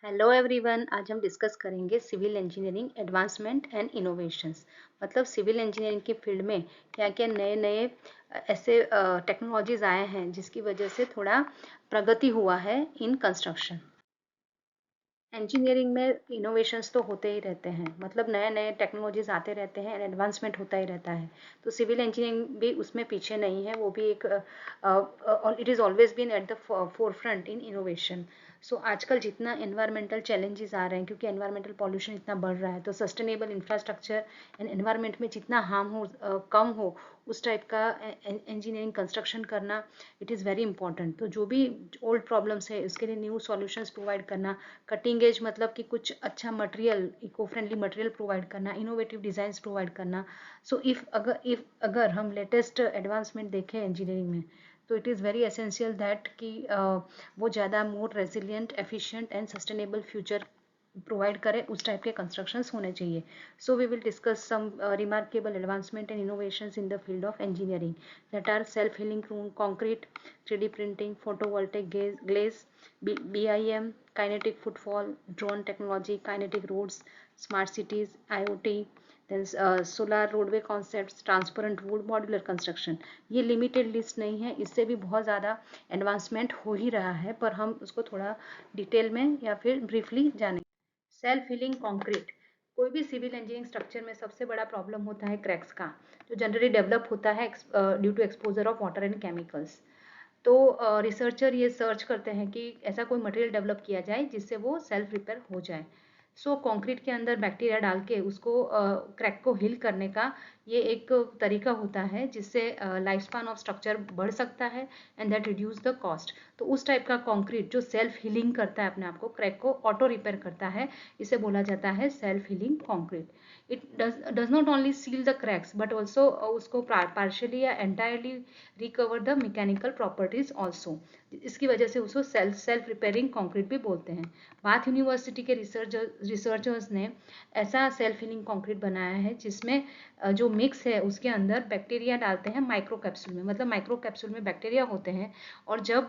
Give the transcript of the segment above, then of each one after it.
Hello everyone, आज हम discuss करेंगे civil engineering advancement and innovations. मतलब सिविल इंजीनियरिंग की फील्ड में क्या क्या नए नए ऐसे टेक्नोलॉजीज आए हैं जिसकी वजह से थोड़ा प्रगति हुआ है इन कंस्ट्रक्शन। इंजीनियरिंग में इनोवेशंस तो होते ही रहते हैं, मतलब नए नए टेक्नोलॉजीज आते रहते हैं एंड एडवांसमेंट होता ही रहता है। तो सिविल इंजीनियरिंग भी उसमें पीछे नहीं है, वो भी एक it is always been at the forefront in innovation. So आजकल जितना एनवायरमेंटल चैलेंजेस आ रहे हैं, क्योंकि एनवायरमेंटल पॉल्यूशन इतना बढ़ रहा है, तो सस्टेनेबल इंफ्रास्ट्रक्चर एंड एनवायरमेंट में जितना हार्म हो कम हो उस टाइप का इंजीनियरिंग कंस्ट्रक्शन करना इट इज़ वेरी इंपॉर्टेंट। तो जो भी ओल्ड प्रॉब्लम्स है उसके लिए न्यू सॉल्यूशंस प्रोवाइड करना, कटिंग एज मतलब कि कुछ अच्छा material, eco friendly material provide करना, इनोवेटिव डिजाइंस प्रोवाइड करना। सो इफ अगर हम लेटेस्ट एडवांसमेंट देखें इंजीनियरिंग में, तो it is very essential that कि वो ज़्यादा more resilient, efficient and sustainable future provide करें, उस टाइप के कंस्ट्रक्शंस होने चाहिए। So we will discuss some remarkable advancement and innovations in the field of engineering that are self-healing concrete, 3D printing, photovoltaic glaze, BIM, kinetic footfall, drone technology, kinetic roads, smart cities, IoT, then solar roadway concepts, transparent wood, modular construction। ये limited list नहीं है, इससे भी बहुत ज़्यादा advancement हो ही रहा है, पर हम उसको थोड़ा डिटेल में या फिर ब्रीफली जानें। Self healing concrete. कोई भी सिविल इंजीनियरिंग स्ट्रक्चर में सबसे बड़ा प्रॉब्लम होता है क्रैक्स का, जो जनरली डेवलप होता है due to exposure of water and chemicals. तो रिसर्चर ये सर्च करते हैं कि ऐसा कोई मटेरियल डेवलप किया जाए जिससे वो सेल्फ रिपेयर हो जाए। सो कंक्रीट के अंदर बैक्टीरिया डाल के उसको क्रैक को हील करने का ये एक तरीका होता है, जिससे लाइफ स्पान ऑफ स्ट्रक्चर बढ़ सकता है and that reduce the cost. तो उस टाइप का कंक्रीट जो सेल्फ हीलिंग करता है, अपने आप को क्रैक को ऑटो रिपेयर करता है, इसे बोला जाता है self healing concrete. It does not only seal the cracks but also उसको पार्शियली या entirely recover the mechanical properties also. इसकी वजह से उसको सेल्फ रिपेयरिंग कंक्रीट भी बोलते हैं। बाथ यूनिवर्सिटी के रिसर्चर्स ने ऐसा सेल्फ हीलिंग कंक्रीट बनाया है जिसमें जो मिक्स है उसके अंदर बैक्टीरिया डालते हैं माइक्रो कैप्सूल में, मतलब माइक्रो कैप्सूल में बैक्टीरिया होते हैं, और जब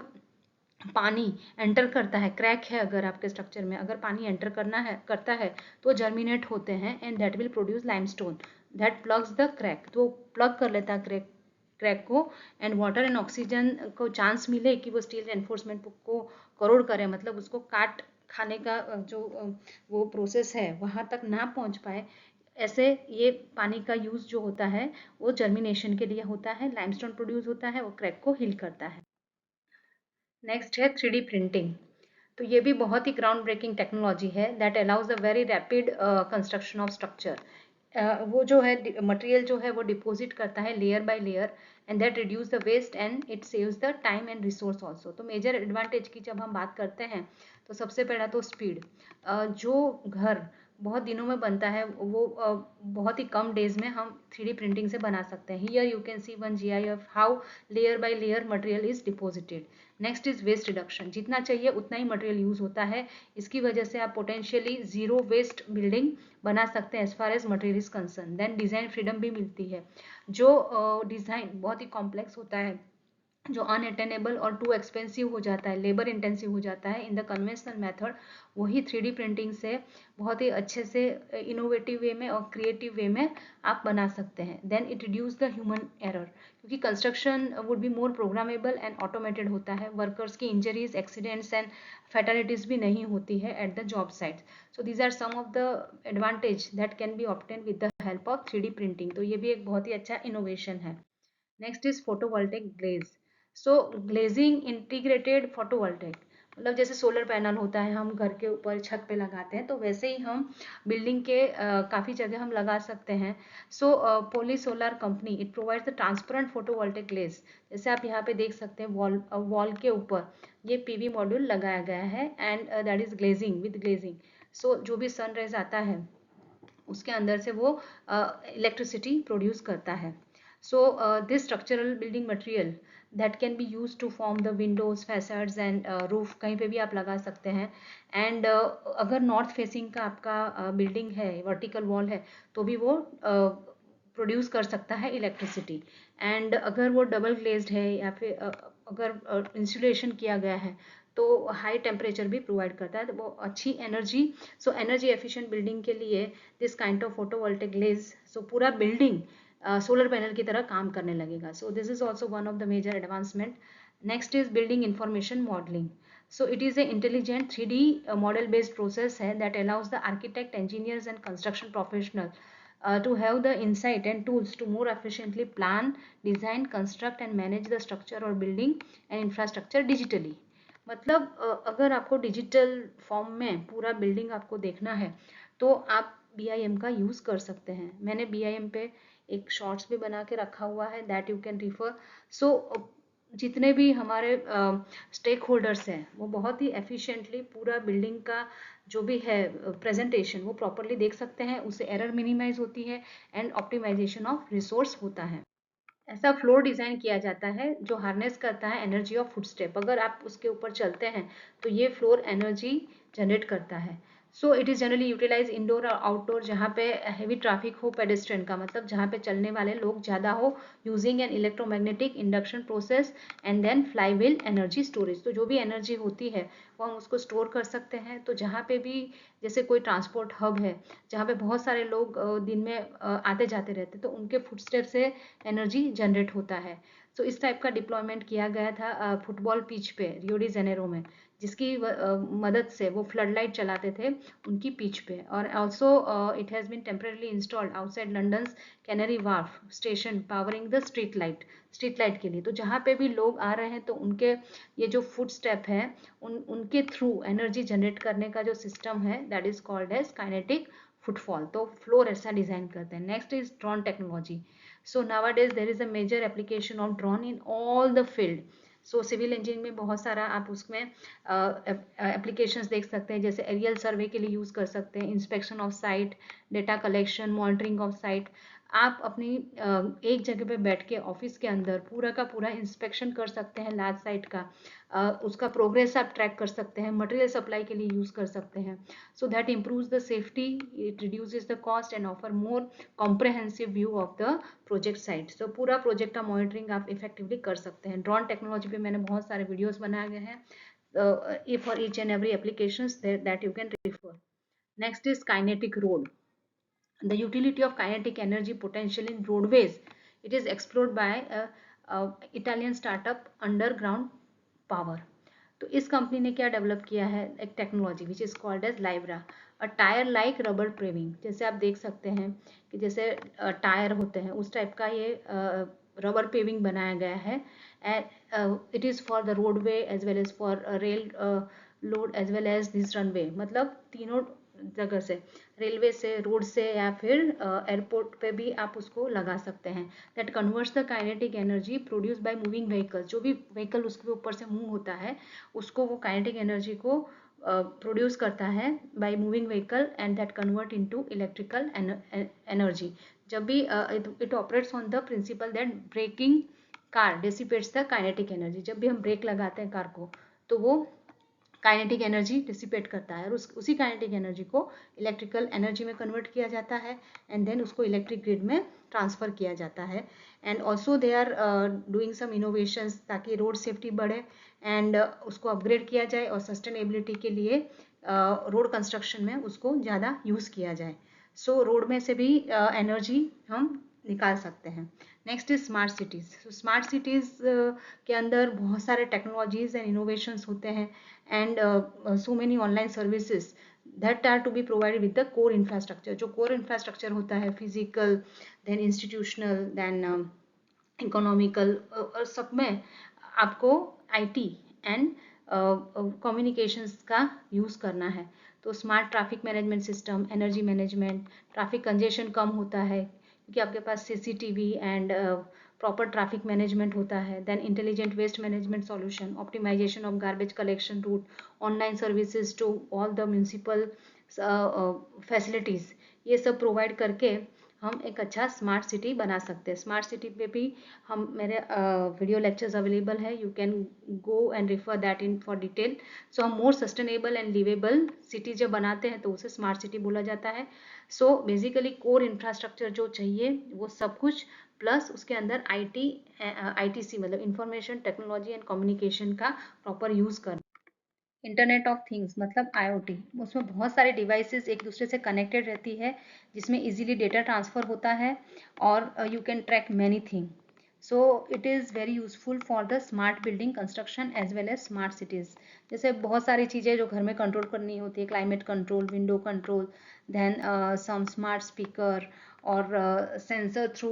पानी एंटर करता है, क्रैक है अगर आपके स्ट्रक्चर में, अगर पानी एंटर करता है तो जर्मिनेट होते हैं and that will produce limestone that plugs the crack. तो प्लग कर लेता है क्रैक को, एंड वाटर एंड ऑक्सीजन को चांस मिले कि वो स्टील एनफोर्समेंट को करोड़ करे, मतलब उसको काट खाने का जो वो प्रोसेस है वहां तक ना पहुंच पाए। ऐसे ये पानी का यूज जो होता है वो जर्मिनेशन के लिए होता है, लाइमस्टोन प्रोड्यूस होता है, वो क्रैक को हील करता है। नेक्स्ट है 3D प्रिंटिंग। तो ये भी बहुत ही ग्राउंड ब्रेकिंग टेक्नोलॉजी है that allows a very rapid construction of structure. वो जो है मटेरियल जो है वो डिपॉजिट करता है layer by layer and that reduce the waste and it saves the time and resource also. तो मेजर एडवांटेज की जब हम बात करते हैं, तो सबसे पहला तो स्पीड। जो घर बहुत दिनों में बनता है वो बहुत ही कम डेज में हम 3D प्रिंटिंग से बना सकते हैं। Here you can see one GIF how layer by layer material is deposited. Next is waste reduction. जितना चाहिए उतना ही मटेरियल यूज होता है, इसकी वजह से आप पोटेंशियली जीरो वेस्ट बिल्डिंग बना सकते हैं as far as material is concern. Then design freedom भी मिलती है। जो डिजाइन बहुत ही कॉम्प्लेक्स होता है, जो अनअटेनेबल और टू एक्सपेंसिव हो जाता है, लेबर इंटेंसिव हो जाता है इन द कन्वेंशनल मेथड, वही 3D प्रिंटिंग से बहुत ही अच्छे से इनोवेटिव वे में और क्रिएटिव वे में आप बना सकते हैं। Then it reduce the human error, क्योंकि construction would be more programmable and automated होता है। वर्कर्स की इंजरीज, एक्सीडेंट्स एंड फैटलिटीज भी नहीं होती है at the job site. So these are some of the advantage that can be obtain with the help of 3D printing. तो ये भी एक बहुत ही अच्छा इनोवेशन है। Next is photovoltaic glaze. So glazing integrated photovoltaic, मतलब जैसे सोलर पैनल होता है हम घर के ऊपर छत पे लगाते हैं, तो वैसे ही हम बिल्डिंग के काफ़ी जगह हम लगा सकते हैं। So Polysolar company it provides the transparent photovoltaic glaze. जैसे आप यहाँ पे देख सकते हैं वॉल के ऊपर ये PV मॉड्यूल लगाया गया है and that is glazing with glazing. So जो भी सन रेज आता है उसके अंदर से वो इलेक्ट्रिसिटी प्रोड्यूस करता है। So this structural building material that can be used to form the windows, facades and roof, कहीं पे भी आप लगा सकते हैं। एंड अगर नॉर्थ फेसिंग का आपका बिल्डिंग है, वर्टिकल वॉल है, तो भी वो प्रोड्यूस कर सकता है इलेक्ट्रिसिटी। एंड अगर वो डबल ग्लेज्ड है या फिर अगर इंसुलेशन किया गया है, तो हाई टेम्परेचर भी प्रोवाइड करता है, तो वो अच्छी energy. So energy efficient building के लिए this kind of photovoltaic glaze, so पूरा बिल्डिंग सोलर पैनल की तरह काम करने लगेगा। So this is also one of the major advancement. Next is building information modelling. So it is an intelligent 3D model based process है that allows the architect, engineers and construction professional to have the insight and tools to more efficiently plan, design, construct and manage the structure or building and infrastructure digitally। मतलब अगर आपको digital form में पूरा building आपको देखना है तो आप BIM का यूज़ कर सकते हैं। मैंने BIM पे एक शॉर्ट्स भी बना के रखा हुआ है, दैट यू कैन रिफर। सो जितने भी हमारे स्टेक होल्डर्स हैं वो बहुत ही एफिशिएंटली पूरा बिल्डिंग का जो भी है प्रेजेंटेशन वो प्रॉपरली देख सकते हैं, उससे एरर मिनिमाइज होती है एंड ऑप्टिमाइजेशन ऑफ रिसोर्स होता है। ऐसा फ्लोर डिजाइन किया जाता है जो हार्नेस करता है एनर्जी ऑफ फुटस्टेप। अगर आप उसके ऊपर चलते हैं तो ये फ्लोर एनर्जी जनरेट करता है। So it is generally utilize indoor और आउटडोर, जहाँ पे हैवी ट्रैफिक हो, पेडेस्ट्रियन का मतलब जहाँ पे चलने वाले लोग ज़्यादा हो, using an electromagnetic induction process and then flywheel energy storage. तो जो भी एनर्जी होती है वो हम उसको स्टोर कर सकते हैं। तो जहाँ पे भी जैसे कोई ट्रांसपोर्ट हब है जहाँ पे बहुत सारे लोग दिन में आते जाते रहते, तो उनके फुटस्टेप से एनर्जी जनरेट होता है। सो इस टाइप का डिप्लॉयमेंट किया गया था फुटबॉल पिच पे रियो डी जेनेरो में, जिसकी मदद से वो फ्लड लाइट चलाते थे उनकी पिच पे। और also it has been temporarily installed outside London Canary Wharf station powering the street light के लिए। तो जहाँ पे भी लोग आ रहे हैं तो उनके ये जो फुट स्टेप है उनके थ्रू एनर्जी जनरेट करने का जो सिस्टम है that is called as kinetic footfall. तो फ्लोर ऐसा डिजाइन करते हैं। Next is drone technology. So nowadays there is a major application of drone in all the field. So civil engineering में बहुत सारा आप उसमें एप्लीकेशंस देख सकते हैं, जैसे एरियल सर्वे के लिए यूज़ कर सकते हैं, inspection of site, data collection, monitoring of site. आप अपनी एक जगह पे बैठ के ऑफिस के अंदर पूरा का पूरा इंस्पेक्शन कर सकते हैं लार्ज साइट का, उसका प्रोग्रेस आप ट्रैक कर सकते हैं, मटेरियल सप्लाई के लिए यूज़ कर सकते हैं। So that improves the safety, it reduces the cost and offer more comprehensive view of the project site. तो पूरा प्रोजेक्ट का मॉनिटरिंग आप इफेक्टिवली कर सकते हैं। ड्रोन टेक्नोलॉजी पे मैंने बहुत सारे वीडियोस बनाए गए हैं for each and every applications that you can refer. Next is kinetic road. The utility of kinetic energy potential in roadways, it is explored by Italian startup Underground Power। तो इस company ने क्या develop किया है, एक technology which is called as Libra, a tyre like rubber paving. जैसे आप देख सकते हैं कि जैसे टायर होते हैं उस टाइप का ये रबर पेविंग बनाया गया है। And it is for the roadway as well as for rail load as well as this runway. मतलब तीनों जगह से, रेलवे से, रोड से या फिर एयरपोर्ट पे भी आप उसको लगा सकते हैं। That converts the kinetic energy produce by moving vehicle. जो भी व्हीकल उसके ऊपर से मूव होता है उसको वो काइनेटिक एनर्जी को प्रोड्यूस करता है by moving vehicle and that convert into electrical energy. जब भी it operates on the principle that braking car dissipates the kinetic energy. जब भी हम ब्रेक लगाते हैं कार को तो वो काइनेटिक एनर्जी डिसिपेट करता है और उसी काइनेटिक एनर्जी को इलेक्ट्रिकल एनर्जी में कन्वर्ट किया जाता है एंड देन उसको इलेक्ट्रिक ग्रिड में ट्रांसफ़र किया जाता है। And also they are doing some innovations ताकि रोड सेफ्टी बढ़े एंड उसको अपग्रेड किया जाए और सस्टेनेबिलिटी के लिए रोड कंस्ट्रक्शन में उसको ज़्यादा यूज़ किया जाए। सो रोड में से भी एनर्जी हम निकाल सकते हैं। Next is smart cities. तो स्मार्ट सिटीज़ के अंदर बहुत सारे टेक्नोलॉजीज एंड इनोवेशंस होते हैं and so many online services that are to be provided with the core infrastructure. जो कोर इंफ्रास्ट्रक्चर होता है physical, then institutional, then economical, और सब में आपको आईटी एंड कम्युनिकेशंस का यूज़ करना है। तो smart traffic management system, energy management, traffic congestion कम होता है क्योंकि आपके पास CCTV and proper traffic management होता है। Then intelligent waste management solution, optimisation of garbage collection route, online services to all the municipal facilities, ये सब प्रोवाइड करके हम एक अच्छा स्मार्ट सिटी बना सकते हैं। स्मार्ट सिटी पे भी हम मेरे वीडियो लेक्चर्स अवेलेबल है, you can go and refer that in for detail. So हम more sustainable and liveable city जब बनाते हैं तो उसे स्मार्ट सिटी बोला जाता है। सो बेसिकली कोर इंफ्रास्ट्रक्चर जो चाहिए वो सब कुछ प्लस उसके अंदर आईटीसी मतलब इंफॉर्मेशन टेक्नोलॉजी एंड कम्युनिकेशन का प्रॉपर यूज़ करना। इंटरनेट ऑफ थिंग्स मतलब IoT, उसमें बहुत सारे डिवाइसेस एक दूसरे से कनेक्टेड रहती है, जिसमें इजीली डेटा ट्रांसफर होता है और you can track many thing. So it is very useful for the smart building construction as well as smart cities. जैसे बहुत सारी चीज़ें जो घर में कंट्रोल करनी होती है, climate control, window control, then some smart speaker और sensor through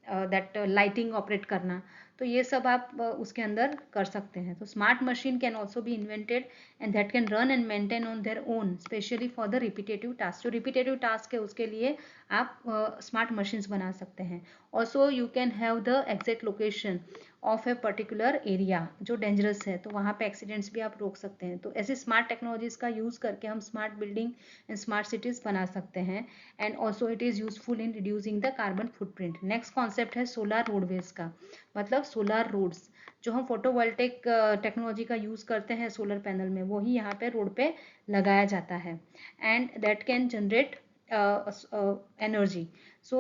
that lighting operate करना. तो ये सब आप उसके अंदर कर सकते हैं. तो smart machine can also be invented and that can run and maintain on their own, specially for the repetitive task. जो रिपीटेटिव टास्क है उसके लिए आप स्मार्ट मशीन्स बना सकते हैं. Also you can have the exact location of a particular area जो dangerous है, तो वहाँ पे एक्सीडेंट्स भी आप रोक सकते हैं. तो ऐसे स्मार्ट टेक्नोलॉजीज का यूज़ करके हम smart building and smart cities बना सकते हैं. And also it is useful in reducing the carbon footprint. Next concept है सोलर रोडवेज का, मतलब सोलर रोड्स. जो हम फोटोवोल्टेक टेक्नोलॉजी का यूज़ करते हैं सोलर पैनल में, वही यहाँ पे रोड पे लगाया जाता है and that can generate energy. So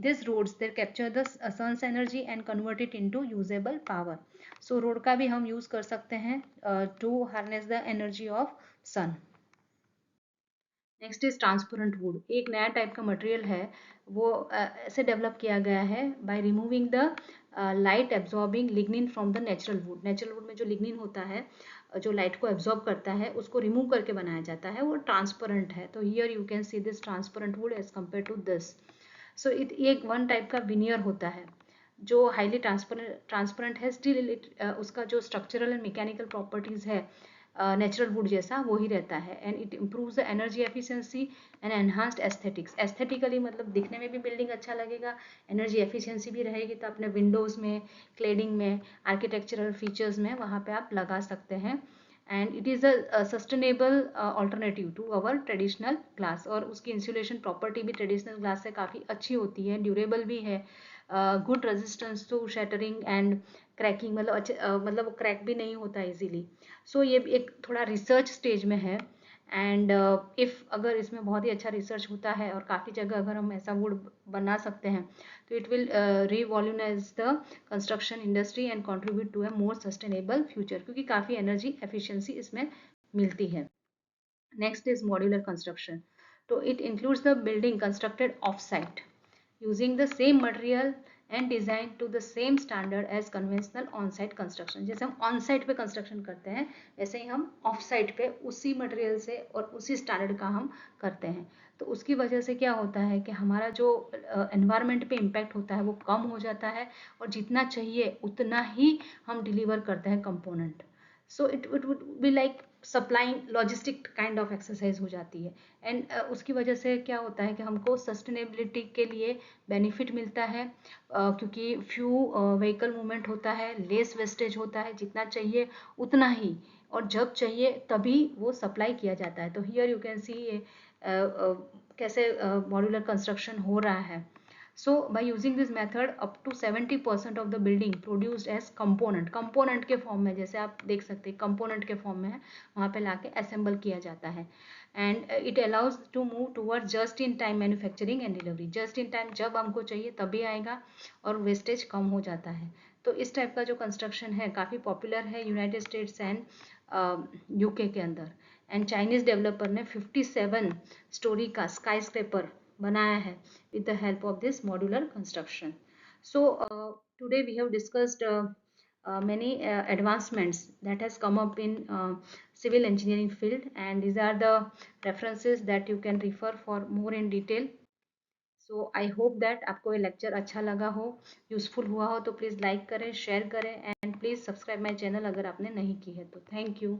these roads they capture the sun's energy and convert it into usable power. So road का भी हम यूज़ कर सकते हैं to harness the energy of sun. Next is transparent would. एक नया type का material है, वो ऐसे डेवलप किया गया है by removing the light absorbing lignin from the natural would. Natural would में जो लिग्निन होता है, जो लाइट को एब्जॉर्ब करता है, उसको रिमूव करके बनाया जाता है. वो ट्रांसपेरेंट है. तो here you can see this transparent wood as compare to this. So ये वन टाइप का विनियर होता है जो हाईली ट्रांसपेरेंट है. स्टिल उसका जो स्ट्रक्चरल एंड मैकेनिकल प्रॉपर्टीज है नेचुरल वुड जैसा वो ही रहता है. And it improves the energy efficiency and enhanced aesthetics. Aesthetically मतलब दिखने में भी बिल्डिंग अच्छा लगेगा, एनर्जी एफिशिएंसी भी रहेगी. तो अपने विंडोज़ में, क्लेडिंग में, आर्किटेक्चरल फीचर्स में वहाँ पे आप लगा सकते हैं. And it is a sustainable alternative to our traditional glass. और उसकी इंसुलेशन प्रॉपर्टी भी ट्रेडिशनल ग्लास से काफ़ी अच्छी होती है, ड्यूरेबल भी है, good resistance to shattering and cracking. मतलब मतलब वो क्रैक भी नहीं होता इजीली. सो ये एक थोड़ा रिसर्च स्टेज में है. एंड इफ़ अगर इसमें बहुत ही अच्छा रिसर्च होता है और काफ़ी जगह अगर हम ऐसा वुड बना सकते हैं, तो it will revolutionise the construction industry and contribute to a more sustainable future, क्योंकि काफ़ी एनर्जी एफिशिएंसी इसमें मिलती है. Next is modular construction. तो it includes the building constructed off site using the same material and design to the same standard as conventional on-site construction. जैसे हम on-site पे construction करते हैं, वैसे ही हम off-site पे उसी material से और उसी standard का हम करते हैं. तो उसकी वजह से क्या होता है कि हमारा जो environment पे impact होता है वो कम हो जाता है, और जितना चाहिए उतना ही हम deliver करते हैं component. So it would be like supplying logistic kind of exercise हो जाती है. एंड उसकी वजह से क्या होता है कि हमको सस्टेनेबिलिटी के लिए बेनिफिट मिलता है, क्योंकि फ्यू व्हीकल मूवमेंट होता है, लेस वेस्टेज होता है, जितना चाहिए उतना ही और जब चाहिए तभी वो सप्लाई किया जाता है. तो हियर यू कैन सी कैसे मॉड्यूलर कंस्ट्रक्शन हो रहा है. So by using this method up to 70% of the building produced as component के फॉर्म में, जैसे आप देख सकते हैं component के फॉर्म में है, वहाँ पे लाके assemble किया जाता है. And it allows to move towards just in time manufacturing and delivery. just in time जब हमको चाहिए तभी आएगा और वेस्टेज कम हो जाता है. तो इस टाइप का जो कंस्ट्रक्शन है काफ़ी पॉपुलर है यूनाइटेड स्टेट्स एंड यूके के अंदर. एंड चाइनीज डेवलपर ने 57 स्टोरी का स्काई स्क्रेपर बनाया है with the help of this modular construction. So today we have discussed many advancements that has come up in civil engineering field, and these are the references that you can refer for more in detail. So I hope that आपको ये lecture अच्छा लगा हो, useful हुआ हो. तो please like करें, share करें, and please subscribe my channel अगर आपने नहीं की है तो. Thank you.